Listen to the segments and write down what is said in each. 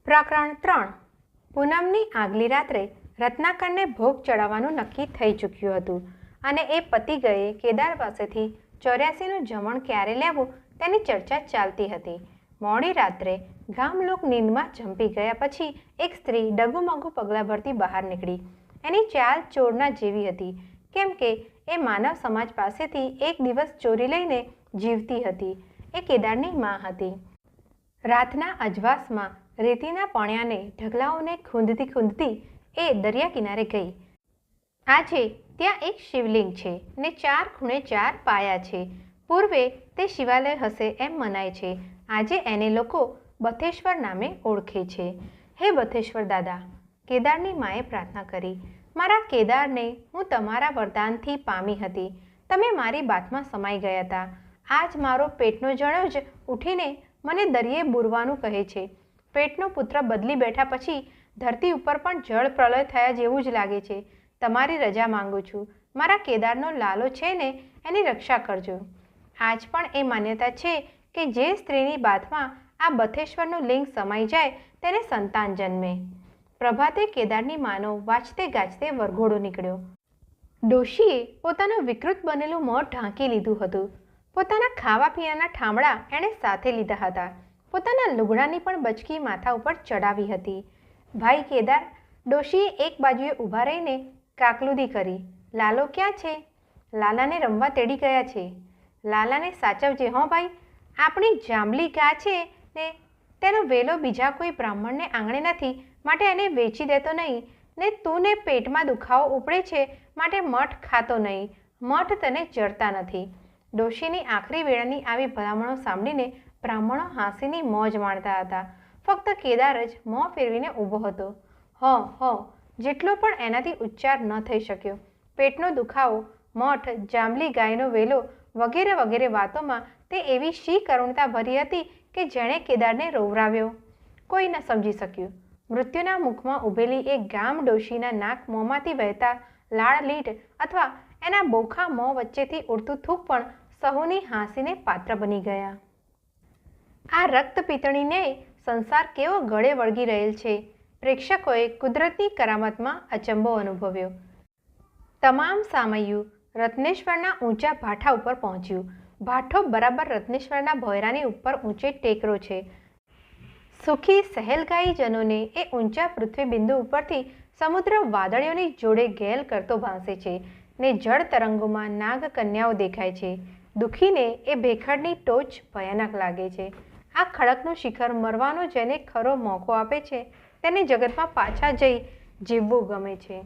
પ્રકરણ 3 પૂનમની આગલી રાત્રે રત્નાકરને ભોગ ચડાવવાનું નક્કી થઈ ચૂક્યું હતું અને એ પતિ ગયે કેદાર પાસેથી 84નું જમણ ક્યારે લેવું તેની ચર્ચા ચાલતી હતી. મોડી રાત્રે ગામલોક નીંદમાં ઝંપી ગયા પછી એક સ્ત્રી ડગુમગુ પગલાં ભરતી બહાર નીકળી. એની ચાલ ચોરના જેવી હતી, કેમ કે એ માનવ સમાજ પાસેથી એક દિવસ ચોરી લઈને જીવતી હતી. એ કેદારની માં હતી. રાતના અજવાસમાં રેતીના પણિયાને ઢગલાઓને ખૂંદતી ખૂંદતી એ દરિયા કિનારે ગઈ. આજે ત્યાં એક શિવલિંગ છે ને 4 ખૂણે 4 પાયા છે. પૂર્વે તે શિવાલય હશે એમ મનાય છે. આજે એને લોકો બથેશ્વર નામે ઓળખે છે. હે બથેશ્વર દાદા, કેદારની માએ પ્રાર્થના કરી, મારા કેદારને હું તમારા વરદાનથી પામી હતી. તમે મારી બાતમાં સમાઈ ગયા હતા. આજ મારો પેટનો જણો જ ઉઠીને મને દરિયે બુરવાનું કહે છે. પેટનો પુત્ર બદલી બેઠા પછી ધરતી ઉપર પણ જળ પ્રલય થયા જેવું જ લાગે છે. તમારી રજા માંગુ છું. મારા કેદારનો લાલો છે ને, એની રક્ષા કરજો. આજ પણ એ માન્યતા છે કે જે સ્ત્રીની બાથમાં આ બથેશ્વરનું લિંગ સમાઈ જાય તેને સંતાન જન્મે. પ્રભાતે કેદારની માનો વાંચતે ગાજતે વરઘોડો નીકળ્યો. ડોશીએ પોતાનું વિકૃત બનેલું મોં ઢાંકી લીધું હતું. પોતાના ખાવા પીવાના ઠામડા એણે સાથે લીધા હતા. પોતાના લુગડાની પણ બચકી માથા ઉપર ચડાવી હતી. ભાઈ કેદાર, ડોશીએ એક બાજુએ ઊભા રહીને કાકલુદી કરી. લાલો ક્યાં છે? લાલાને રમવા તેડી ગયા છે. લાલાને સાચવજે હો ભાઈ. આપણી જાંબલી ગા છે ને તેનો વેલો બીજા કોઈ બ્રાહ્મણને આંગણે નથી, માટે એને વેચી દેતો નહીં. ને તું ને પેટમાં દુખાવો ઉપડે છે માટે મઠ ખાતો નહીં. મઠ તને જડતા નથી. ડોશીની આખરી વેળાની આવી ભલામણો સાંભળીને બ્રાહ્મણો હાંસીની મોજ માણતા હતા. ફક્ત કેદાર જ મોં ફેરવીને ઊભો હતો. હો જેટલો પણ એનાથી ઉચ્ચાર ન થઈ શક્યો. પેટનો દુખાવો, મઠ, જાંબલી ગાયનો વેલો વગેરે વગેરે વાતોમાં તે એવી શી કરુણતા ભરી હતી કે જેણે કેદારને રોવરાવ્યો. કોઈ ન સમજી શક્યું. મૃત્યુના મુખમાં ઊભેલી એક ગામ ડોશીના નાક મોંમાંથી વહેતા લાળ લીટ અથવા એના બોખા મોં વચ્ચેથી ઉડતું થૂક પણ સહુની હાંસીને પાત્ર બની ગયા. આ રક્તપિતણીને સંસાર કેવો ગળે વળગી રહેલ છે. પ્રેક્ષકોએ કુદરતની કરામતમાં અચંબો અનુભવ્યો. તમામ સામૈયું રત્નેશ્વરના ઊંચા ભાઠા ઉપર પહોંચ્યું. ભાઠો બરાબર રત્નેશ્વરના ભોયરાની ઉપર ઊંચે ટેકરો છે. સુખી સહેલગાઈજનોને એ ઊંચા પૃથ્વી બિંદુ ઉપરથી સમુદ્ર વાદળીઓની જોડે ગેલ કરતો ભાંસે છે ને જળ તરંગોમાં નાગ કન્યાઓ દેખાય છે. દુઃખીને એ ભેખડની ટોચ ભયાનક લાગે છે. આ ખડકનું શિખર મરવાનો જેને ખરો મોકો આપે છે તેને જગતમાં પાછા જઈ જીવવું ગમે છે.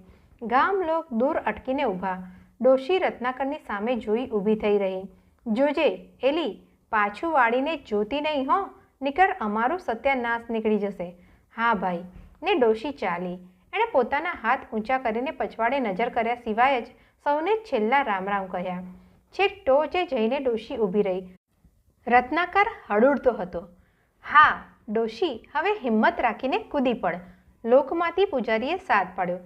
ગામ લોક દૂર અટકીને ઊભા. ડોશી રત્નાકરની સામે જોઈ ઊભી થઈ રહી. જોજે એલી, પાછું વાળીને જોતી નહીં હો, નીકળ અમારું સત્યાનાશ નીકળી જશે. હા ભાઈ. ને ડોશી ચાલી. એણે પોતાના હાથ ઊંચા કરીને પછવાડે નજર કર્યા સિવાય જ સૌને છેલ્લા રામ રામ કહ્યા. છેક ટોચે જઈને ડોશી ઊભી રહી. રત્નાકર હળુડતો હતો. હા ડોશી, હવે હિંમત રાખીને કૂદી પડ. લોકમાંથી પૂજારીએ સાથ પાડ્યો.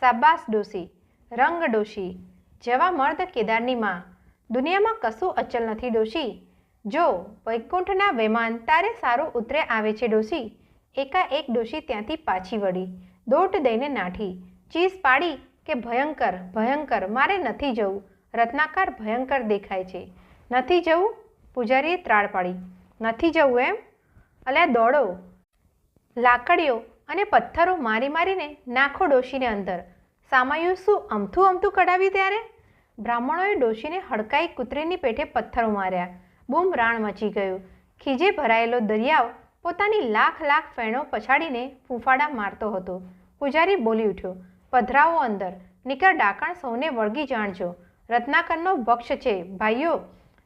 શાબાશ ડોશી, રંગ ડોશી, જવા મર્દ કેદારની માં. દુનિયામાં કશું અચલ નથી ડોશી. જો વૈકુંઠના વિમાન તારે સારું ઉતરે આવે છે ડોશી. એકાએક ડોશી ત્યાંથી પાછી વળી. દોટ દઈને નાઠી. ચીસ પાડી કે ભયંકર ભયંકર, મારે નથી જવું. રત્નાકર ભયંકર દેખાય છે. નથી જવું? પૂજારીએ ત્રાળ પાડી. નથી જવું એમ? અલ્યા દોડો. લાકડીઓ અને પથ્થરો મારી મારીને નાખો ડોશીને અંદર. સામાયું શું અમથું અમથું કઢાવી ત્યારે? બ્રાહ્મણોએ ડોશીને હડકાઈ કૂતરીની પેઠે પથ્થરો માર્યા. બૂમ રાણ મચી ગયું. ખીજે ભરાયેલો દરિયાઓ પોતાની લાખ લાખ ફેણો પછાડીને ફૂંફાડા મારતો હતો. પૂજારી બોલી ઉઠ્યો, પધરાવો અંદર. નીકળ ડાકણ, સૌને વળગી જાણજો. રત્નાકરનો ભક્ષ છે ભાઈઓ.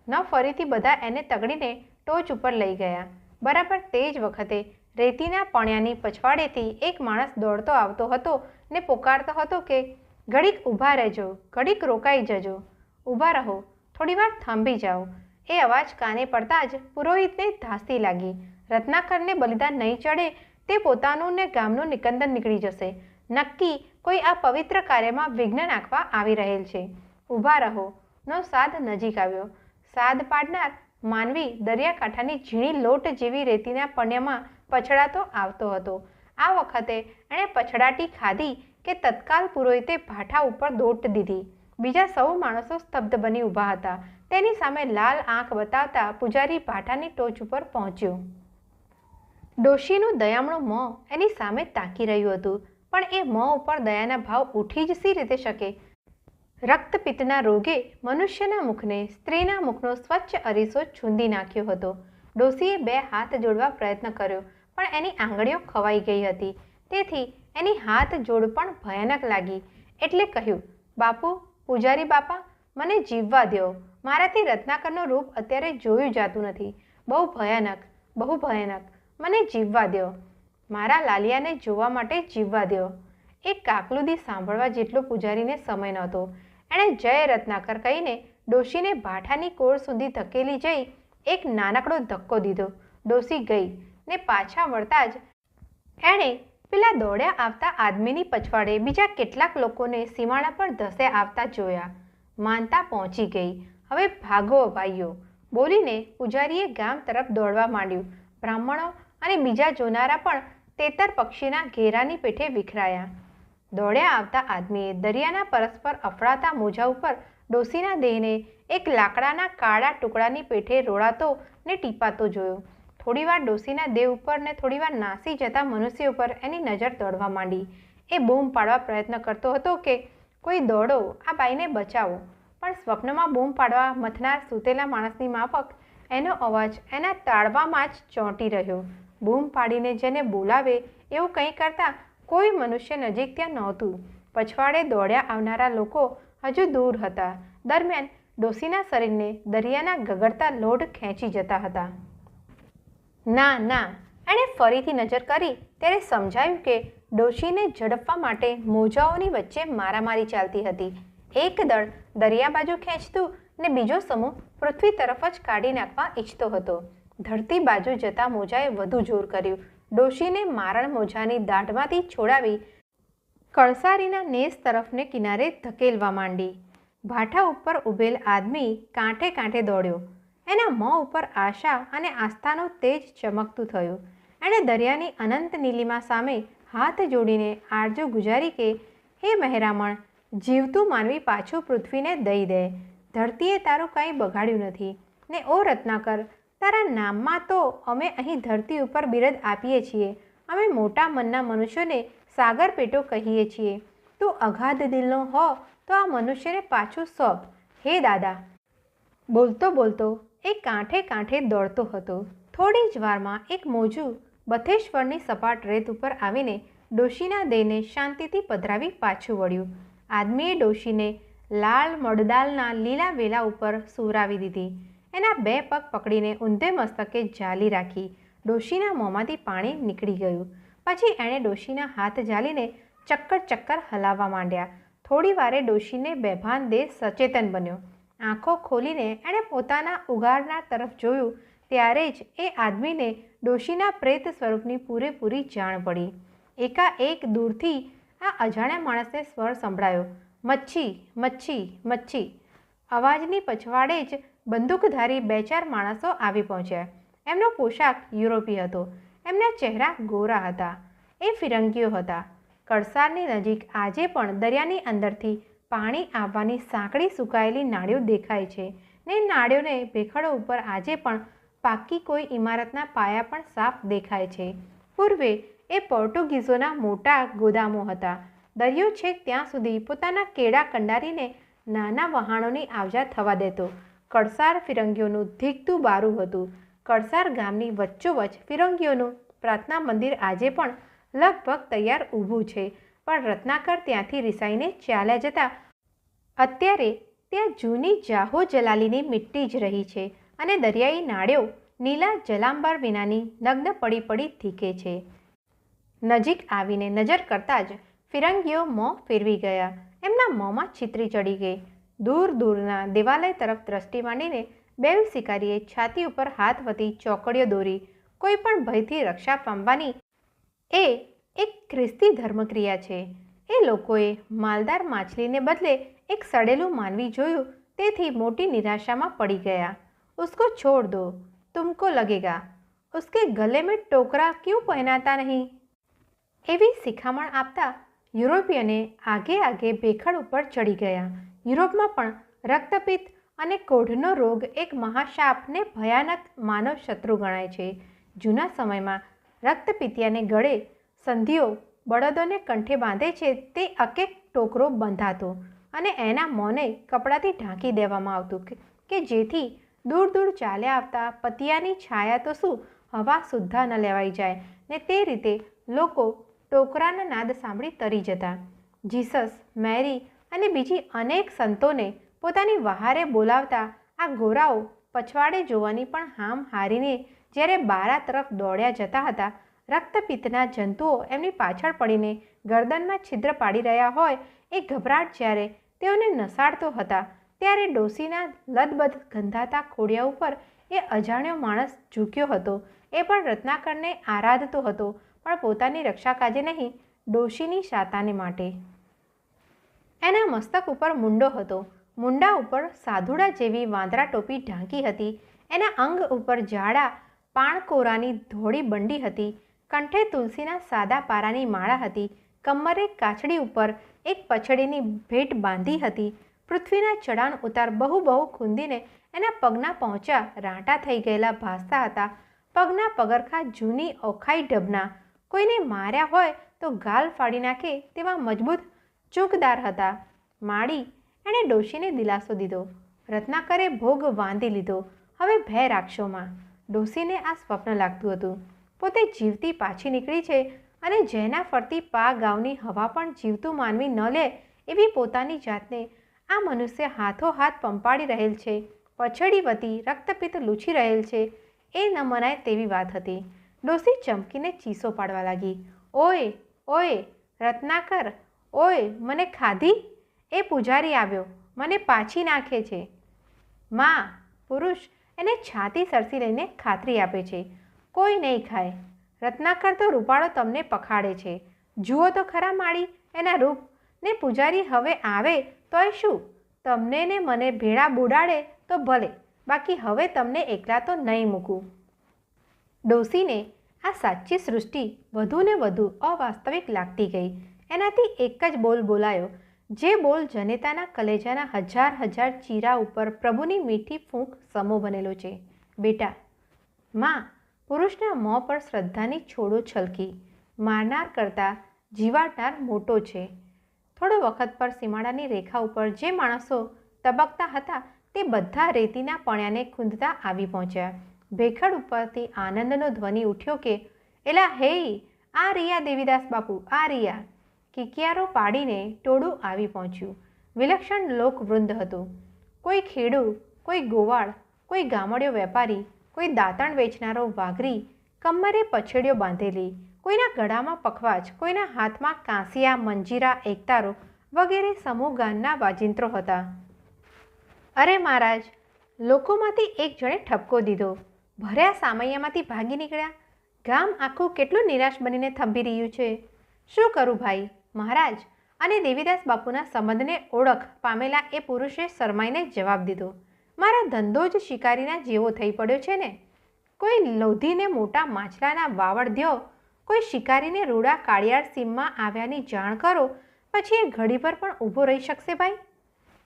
ન ફરીથી બધા એને તગડીને ટોચ ઉપર લઈ ગયા. બરાબર તે જ વખતે રેતીના પણિયાની પછવાડેથી એક માણસ દોડતો આવતો હતો ને પોકારતો હતો કે ઘડીક ઊભા રહેજો, ઘડીક રોકાઈ જજો. ઊભા રહો, થોડીવાર થાંભી જાઓ. એ અવાજ કાને પડતા જ પુરોહિતને ધાસ્તી લાગી. રત્નાકરને બલિદાન નહીં ચડે તે પોતાનું ને ગામનું નિકંદન નીકળી જશે. નક્કી કોઈ આ પવિત્ર કાર્યમાં વિઘ્ન નાખવા આવી રહેલ છે. ઊભા રહો નો સાદ નજીક આવ્યો. સાદ પાડનાર માનવી દરિયાકાંઠાની ઝીણી લોટ જેવી રેતીના પણ્યમાં પછડાતો આવતો હતો. આ વખતે એણે પછડાટી ખાધી કે તત્કાલ પુરોહિતે ભાઠા ઉપર દોટ દીધી. બીજા સૌ માણસો સ્તબ્ધ બની ઊભા હતા. તેની સામે લાલ આંખ બતાવતા પૂજારી ભાઠાની ટોચ ઉપર પહોંચ્યો. ડોશીનું દયામણું મોં એની સામે તાકી રહ્યું હતું, પણ એ મોં ઉપર દયાના ભાવ ઉઠી જ સી રીતે શકે? રક્તપિત્તના રોગે મનુષ્યના મુખને સ્ત્રીના મુખનો સ્વચ્છ અરીસો છૂંદી નાખ્યો હતો. ડોશીએ 2 હાથ જોડવા પ્રયત્ન કર્યો, પણ એની આંગળીઓ ખવાઈ ગઈ હતી. તેથી એની હાથ જોડ પણ ભયાનક લાગી. એટલે કહ્યું, બાપુ, પૂજારી બાપા, મને જીવવા દ્યો. મારાથી રત્નાકરનું રૂપ અત્યારે જોયું જાતું નથી. બહુ ભયાનક, બહુ ભયાનક. મને જીવવા દ્યો. મારા લાલિયાને જોવા માટે જીવવા દ્યો. એક કાકલુદી સાંભળવા જેટલો પૂજારીને સમય નહોતો. એણે જય રત્નાકર કહીને ડોશીને ભાઠાની કોળ સુધી ધકેલી જઈ એક નાનકડો ધક્કો દીધો. ડોશી ગઈ ને પાછા વળતા જ એણે પેલા દોડ્યા આવતા આદમીની પછવાડે બીજા કેટલાક લોકોને સીમાડા પર ધસે આવતા જોયા. માનતા પહોંચી ગઈ. હવે ભાગો ભાઈઓ, બોલીને પૂજારીએ ગામ તરફ દોડવા માંડ્યું. બ્રાહ્મણો અને બીજા જોનારા પણ તેતર પક્ષીના ઘેરાની પેઠે વિખરાયા. દોડ્યા આવતા આદમીએ દરિયાના પરસ્પર અફડાતા મોજા ઉપર ડોશીના દેહને એક લાકડાના કાળા ટુકડાની પેઠે રોળાતો ને ટીપાતો જોયો. થોડીવાર ડોશીના દેહ ઉપર ને થોડીવાર નાસી જતા મનુષ્ય ઉપર એની નજર દોડવા માંડી. એ બૂમ પાડવા પ્રયત્ન કરતો હતો કે કોઈ દોડો, આ બાઈને બચાવો. પણ સ્વપ્નમાં બૂમ પાડવા મથનાર સૂતેલા માણસની માફક એનો અવાજ એના તાળવામાં જ ચોંટી રહ્યો. બૂમ પાડીને જેને બોલાવે એવું કંઈ કરતાં કોઈ મનુષ્ય નજીક ત્યાં નહોતું. પછવાડે દોડ્યા આવનારા લોકો હજુ દૂર હતા. દરમિયાન ડોશીના શરીરને દરિયાના ગગડતા લોઢ ખેંચી જતા હતા. ના ના, એણે ફરીથી નજર કરી ત્યારે સમજાયું કે ડોશીને ઝડપવા માટે મોજાઓની વચ્ચે મારામારી ચાલતી હતી. એક દળ દરિયા બાજુ ખેંચતું ને બીજો સમૂહ પૃથ્વી તરફ જ કાઢી નાખવા ઈચ્છતો હતો. ધરતી બાજુ જતા મોજાએ વધુ જોર કર્યું. ડોશીને મારણ મોજાની દાઢમાંથી છોડાવી કળસારીના નેસ તરફને કિનારે ધકેલવા માંડી. ભાઠા ઉપર ઊભેલ આદમી કાંઠે કાંઠે દોડ્યો. એના મોં ઉપર આશા અને આસ્થાનો તેજ ચમકતું થયું. એણે દરિયાની અનંત નીલિમા સામે હાથ જોડીને આરજુ ગુજારી કે હે મહેરામણ, જીવતું માનવી પાછું પૃથ્વીને દઈ દે. ધરતીએ તારું કંઈ બગાડ્યું નથી ને ઓ રત્નાકર, તારા નામમાં તો અમે અહીં ધરતી ઉપર બિરદ આપીએ છીએ. અમે મોટા મનના મનુષ્યોને સાગર પેટો કહીએ છીએ. તું અગાધ દિલનો હો તો આ મનુષ્યને પાછું સોંપ હે દાદા. બોલતો બોલતો એ કાંઠે કાંઠે દોડતો હતો. થોડી જ વારમાં એક મોજું બથેશ્વરની સપાટ રેત ઉપર આવીને ડોશીના દેહને શાંતિથી પધરાવી પાછું વળ્યું. આદમીએ ડોશીને લાલ મડદાલના લીલા વેલા ઉપર સુવરાવી દીધી. એના 2 પગ પકડીને ઊંધે મસ્તકે ઝાલી રાખી. ડોશીના મોંમાંથી પાણી નીકળી ગયું. પછી એણે ડોશીના હાથ ઝાલીને ચક્કર ચક્કર હલાવવા માંડ્યા. થોડી વારે ડોશીને બેભાન દેહ સચેતન બન્યો. આંખો ખોલીને એણે પોતાના ઉગાડનાર તરફ જોયું ત્યારે જ એ આદમીને ડોશીના પ્રેત સ્વરૂપની પૂરેપૂરી જાણ પડી. એકાએક દૂરથી આ અજાણ્યા માણસને સ્વર સંભળાયો, મચ્છી, મચ્છી, મચ્છી. અવાજની પછવાડે જ બંદૂકધારી 2-4 માણસો આવી પહોંચ્યા. એમનો પોશાક યુરોપી હતો. એમના ચહેરા ગોરા હતા. એ ફિરંગીઓ હતા. કળસારની નજીક આજે પણ દરિયાની અંદરથી પાણી આવવાની સાંકડી સુકાયેલી નાળીઓ દેખાય છે ને નાળીઓને ભેખડો ઉપર આજે પણ પાકી કોઈ ઇમારતના પાયા પણ સાફ દેખાય છે. પૂર્વે એ પોર્ટુગીઝોના મોટા ગોદામો હતા. દરિયો છેક ત્યાં સુધી પોતાના કેડા કંડારીને નાના વહાણોની આવજા થવા દેતો. કળસાર ફિરંગીઓનું ધીકતું બારું હતું. કળસાર ગામની વચ્ચોવચ્ચ ફિરંગીઓનું પ્રાર્થના મંદિર આજે પણ લગભગ તૈયાર ઊભું છે. પણ રત્નાકર ત્યાંથી રિસાઈને ચાલ્યા જતા અત્યારે ત્યાં જૂની જાહો જલાલીની મિટ્ટી જ રહી છે અને દરિયાઈ નાળ્યો નીલા જલાંબર વિનાની નગ્ન પડી પડી ધીકે છે. નજીક આવીને નજર કરતાં જ ફિરંગીઓ મોં ફેરવી ગયા. એમના મોંમાં છીતરી ચડી ગઈ. દૂર દૂરના દેવાલય તરફ દ્રષ્ટિ માંડીને બેવ શિકારીએ છાતી ઉપર હાથ વતી ચોકડીઓ દોરી. કોઈ પણ ભયથી રક્ષા પામવાની એ એક ખ્રિસ્તી ધર્મક્રિયા છે. એ લોકોએ માલદાર માછલીને બદલે એક સડેલું માનવી જોયું, તેથી મોટી નિરાશામાં પડી ગયા. ઉસકો છોડ દો, તુમકો લગેગા. ઉસકે ગલે મેં ટોકરા ક્यों પહેનાતા નહીં? એવી શિખામણ આપતા યુરોપિયને આગે આગે ભેખડ ઉપર ચડી ગયા. યુરોપમાં પણ રક્તપિત્ત અને કોઢનો રોગ એક મહાશાપ ને ભયાનક માનવ શત્રુ ગણાય છે. જૂના સમયમાં રક્તપિતિયાને ગળે સંધિઓ બળદોને કંઠે બાંધે છે તે અકેક ટોકરો બંધાતો અને એના મોંને કપડાથી ઢાંકી દેવામાં આવતું કે જેથી દૂર દૂર ચાલ્યા આવતા પતિયાની છાયા તો શું હવા સુદ્ધા ન લેવાઈ જાય ને તે રીતે લોકો ટોકરાના નાદ સાંભળી તરી જતા. જીસસ, મેરી અને બીજી અનેક સંતોને પોતાની વહારે બોલાવતા આ ગોરાઓ પછવાડે જોવાની પણ હામ હારીને જ્યારે બારા તરફ દોડ્યા જતા હતા, રક્તપિત્તના જંતુઓ એમની પાછળ પડીને ગરદનમાં છિદ્ર પાડી રહ્યા હોય એ ગભરાટ જ્યારે તેઓને નસાડતો હતા ત્યારે ડોસીના લદબદ ગંધાતા ખોડિયા ઉપર એ અજાણ્યો માણસ ઝૂક્યો હતો. એ પણ રત્નાકરને આરાધતો હતો, પણ પોતાની રક્ષા કાજે નહીં, ડોશીની શાતાને માટે. એના મસ્તક ઉપર મુંડો હતો. મુંડા ઉપર સાધુડા જેવી વાંદરા ટોપી ઢાંકી હતી. એના અંગ ઉપર જાડા પાણકોરાની ધોળી બંડી હતી. કંઠે તુલસીના સાદા પારાની માળા હતી. કમરે કાછડી ઉપર એક પછડીની ભેટ બાંધી હતી. પૃથ્વીના ચડાણ ઉતાર બહુ બહુ ખૂંદીને એના પગના પહોંચ્યા રાંટા થઈ ગયેલા ભાસતા હતા. પગના પગરખા જૂની ઓખાઈ ઢબના, કોઈને માર્યા હોય તો ગાલ ફાડી નાખે તેવા મજબૂત ચૂકદાર હતા. માડી એણે ડોશીને દિલાસો દીધો. રત્નાકરે ભોગ વાંધી લીધો. હવે ભય રાખશો માં. ડોશીને આ સ્વપ્ન લાગતું હતું. પોતે જીવતી પાછી નીકળી છે અને જેના ફરતી પા ગાવની હવા પણ જીવતું માનવી ન લે એવી પોતાની જાતને આ મનુષ્ય હાથો હાથ પંપાડી રહેલ છે, પછડી વતી રક્તપિત્ત લૂછી રહેલ છે, એ ન મનાય તેવી વાત હતી. ડોસી ચમકીને ચીસો પાડવા લાગી. ઓય ઓય રત્નાકર, ઓય મને ખાધી? એ પૂજારી આવ્યો, મને પાછી નાખે છે. માં, પુરુષ એને છાતી સરસી લઈને ખાતરી આપે છે, કોઈ નહીં ખાય. રત્નાકર તો રૂપાળો તમને પખાડે છે. જુઓ તો ખરા માળી એના રૂપ ને. પૂજારી હવે આવે તોય શું, તમને ને મને ભેળા બુડાડે તો ભલે, બાકી હવે તમને એકલા તો નહીં મૂકું. ડોસીને આ સાચી સૃષ્ટિ વધુ ને વધુ અવાસ્તવિક લાગતી ગઈ. એનાથી એક જ બોલ બોલાયો, જે બોલ જનેતાના કલેજાના હજાર હજાર ચીરા ઉપર પ્રભુની મીઠી ફૂંક સમો બનેલો છે. બેટા. માં, પુરુષના મોં પર શ્રદ્ધાની છોડો છલકી. મારનાર કરતાં જીવાડનાર મોટો છે. થોડો વખત પર સીમાડાની રેખા ઉપર જે માણસો તબકતા હતા તે બધા રેતીના પણ્યાને ખૂંદતા આવી પહોંચ્યા. ભેખડ ઉપરથી આનંદનો ધ્વનિ ઉઠ્યો કે એલા હે, આ રિયા દેવીદાસ બાપુ, આ રિયા. કિકિયારો પાડીને ટોળું આવી પહોંચ્યું. વિલક્ષણ લોકવૃંદ હતું. કોઈ ખેડૂ, કોઈ ગોવાળ, કોઈ ગામડિયો વેપારી, કોઈ દાંતણ વેચનારો વાઘરી, કમરે પછેડીઓ બાંધેલી, કોઈના ગળામાં પખવાજ, કોઈના હાથમાં કાંસિયા, મંજીરા, એકતારો વગેરે સમૂહ ગાનના વાજિંત્રો હતા. અરે મહારાજ, લોકોમાંથી એક જણે ઠપકો દીધો. ભર્યા સામૈયામાંથી ભાગી નીકળ્યા. ગામ આખું કેટલું નિરાશ બનીને થંભી રહ્યું છે. શું કરું ભાઈ? મહારાજ અને દેવીદાસ બાપુના સંબંધને ઓળખ પામેલા એ પુરુષે શરમાઈને જવાબ દીધો. મારો ધંધો જ શિકારીના જેવો થઈ પડ્યો છે ને. કોઈ લોધીને મોટા માછલાના વાવડ દ્યો, કોઈ શિકારીને રૂડા કાળિયાળ સીમમાં આવ્યાની જાણ કરો, પછી એ ઘડીભર પણ ઊભો રહી શકશે ભાઈ?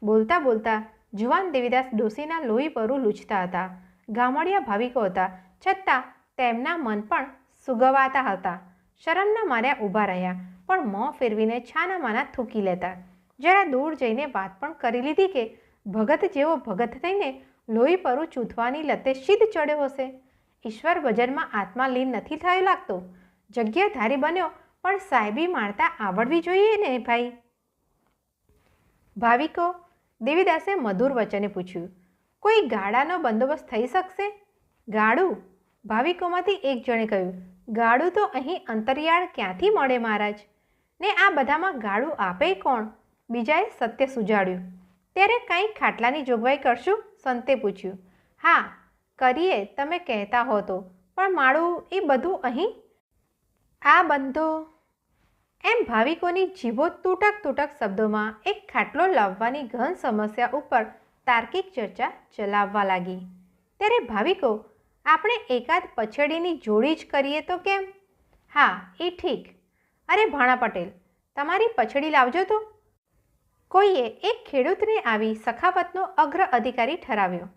બોલતા બોલતા જુવાન દેવીદાસ ડોસીના લોહી પરું લૂછતા હતા. ગામડિયા ભાવિકો હતા, છતાં તેમના મન પણ સુગવાતા હતા. શરમના માર્યા ઊભા રહ્યા, પણ મોં ફેરવીને છાના માના થૂકી લેતા. જરા દૂર જઈને વાત પણ કરી લીધી કે ભગત જેવો ભગત થઈને લોહી પરું ચૂથવાની લતે સિદ્ધ ચડ્યો હશે. ઈશ્વર ભજનમાં આત્મા લીન નથી થયો લાગતો. જગ્યાધારી બન્યો, પણ સાહેબી માણતા આવડવી જોઈએ ને ભાઈ. ભાવિકો, દેવીદાસે મધુર વચને પૂછ્યું, કોઈ ગાડાનો બંદોબસ્ત થઈ શકશે? ગાડું? ભાવિકોમાંથી એક જણે કહ્યું, ગાડું તો અહીં અંતરિયાળ ક્યાંથી મળે મહારાજ? ને આ બધામાં ગાડું આપે કોણ? બીજાએ સત્ય સુજાડ્યું. ત્યારે કાંઈ ખાટલાની જોગવાઈ કરશું? સંતે પૂછ્યું. હા, કરીએ તમે કહેતા હો તો, પણ માળું એ બધું અહીં? આ બંધો એમ ભાવિકોની જીભો તૂટક તૂટક શબ્દોમાં એક ખાટલો લાવવાની ઘન સમસ્યા ઉપર તાર્કિક ચર્ચા ચલાવવા લાગી. ત્યારે ભાવિકો, આપણે એકાદ પછડીની જોડી જ કરીએ તો કેમ? હા, એ ઠીક. અરે ભાણા પટેલ, તમારી પછડી લાવજો તો. કોઈએ એક ખેડૂતને આવી સખાવતનો અગ્ર અધિકારી ઠરાવ્યો.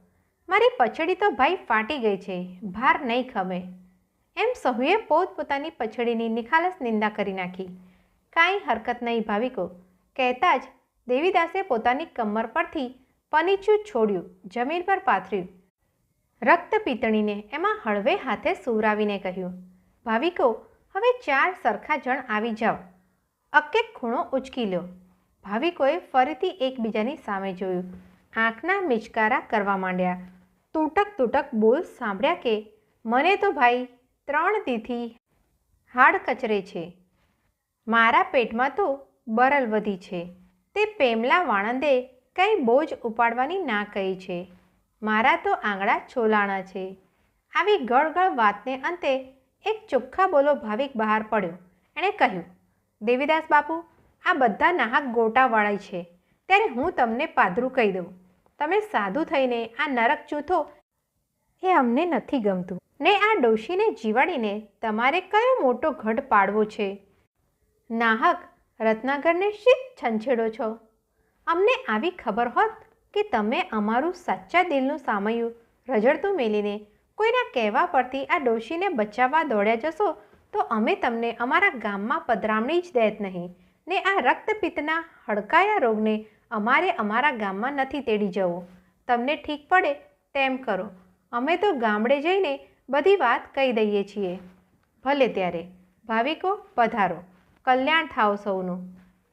મારી પછડી તો ભાઈ ફાટી ગઈ છે, ભાર નહીં ખમે. એમ સહુએ પોતપોતાની પછડીની નિખાલસ નિંદા કરી નાખી. કાંઈ હરકત નહીં ભાવિકો, કહેતા જ દેવીદાસે પોતાની કમર પરથી પનીચું છોડ્યું, જમીન પર પાથર્યું. રક્તપિતણીને એમાં હળવે હાથે સુવરાવીને કહ્યું, ભાવિકો, હવે 4 સરખા જણ આવી જાઓ. અક્કેક ખૂણો ઉચકી લ્યો. ભાવિકોએ ફરીથી એકબીજાની સામે જોયું. આંખના મિચકારા કરવા માંડ્યા. તૂટક બોલ સાંભળ્યા કે મને તો ભાઈ 3 દીથી હાડ કચરે છે. મારા પેટમાં તો બરલ વધી છે. તે પેમલા વાણંદે કંઈ બોજ ઉપાડવાની ના કહી છે. મારા તો આંગળા છોલાણા છે. આવી ગળગળ વાતને અંતે એક ચોખ્ખા બોલો ભાવિક બહાર પડ્યો. એણે કહ્યું, દેવીદાસ બાપુ, આ બધા નાહક ગોટાવાળા છે. ત્યારે હું તમને પાદરું કહી દઉં. તમે સાધુ થઈને આ નરક ચૂથો એ અમને નથી ગમતું. ને આ ડોશીને જીવાડીને તમારે કયો મોટો ગઢ પાડવો છે? નાહક રત્નાકરને શીત છંછેડો છો? અમને આવી ખબર હોત કે તમે અમારું સાચા દિલનું સામયું રજડતું મેલીને કોઈના કહેવા પરથી આ ડોશીને બચાવવા દોડ્યા જશો તો અમે તમને અમારા ગામમાં પધરામણી જ દેત નહીં. ને આ રક્તપિત્તના હડકાયા રોગને અમારે અમારા ગામમાં નથી તેડી જવો. તમને ઠીક પડે તેમ કરો. અમે તો ગામડે જઈને બધી વાત કહી દઈએ છીએ. ભલે ત્યારે ભાવિકો પધારો, કલ્યાણ થાવ સૌનું.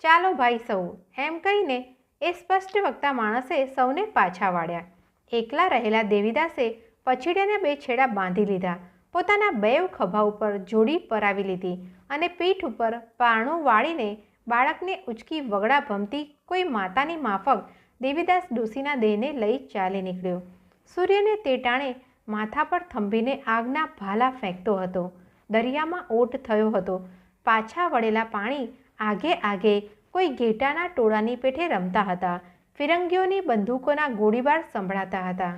ચાલો ભાઈ સૌ, એમ કહીને એ સ્પષ્ટ વક્તા માણસે સૌને પાછા વાળ્યા. એકલા રહેલા દેવીદાસે પછીડિયાના 2 છેડા બાંધી લીધા. પોતાના 2 ખભા ઉપર જોડી પરાવી લીધી અને પીઠ ઉપર પારણું વાળીને બાળકને ઉચકી વગડા ભમતી કોઈ માતાની માફક દેવીદાસ ડોશીના દેહને લઈ ચાલી નીકળ્યો. સૂર્યને તે ટાણે માથા પર થંભીને આગના ભાલા ફેંકતો હતો. દરિયામાં ઓટ થયો હતો. પાછા વળેલા પાણી આગે આગે કોઈ ઘેટાના ટોળાની પેઠે રમતા હતા. ફિરંગીઓની બંદૂકોના ગોળીબાર સંભળાતા હતા.